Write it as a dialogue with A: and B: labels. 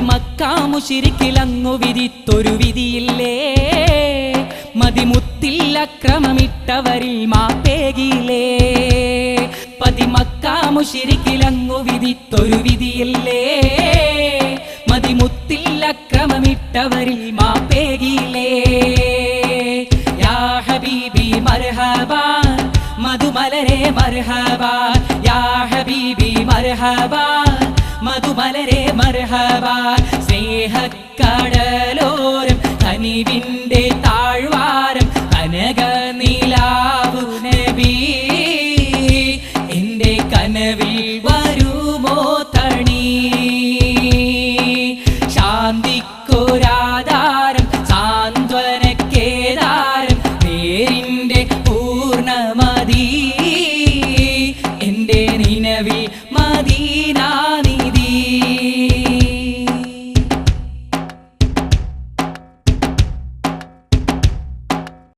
A: മക്കാമുശിരിക്കിലങ്ങു വിധിത്തൊരു വിധിയില്ലേ, മതിമുത്തിൽ അക്രമമിട്ടവരിൽ മാപ്പേകിലേ. മക്കാമുശിരിക്കിലങ്ങു വിധിത്തൊരു വിധിയില്ലേ, മതിമുത്തിൽ അക്രമമിട്ടവരിൽ മാപ്പേകിലേ. യാ ഹബീബി മർഹബാ മധുമലരെ മർഹബാ, യാ ഹബീബി മർഹബാ മധുമലരെ മർഹബാ. സ്നേഹക്കടലോരം കനിവിന്റെ താഴ്വാരം കനക നിലാവു നബി, എന്റെ കനവിൽ വരുമോ തണി. ശാന്തിക്കൊരാധാരം സാന്ത്വനക്കേദാരം നേരിന്റെ പൂർണ്ണമതി, എന്റെ നിലവിൽ മദീനാ നിധി.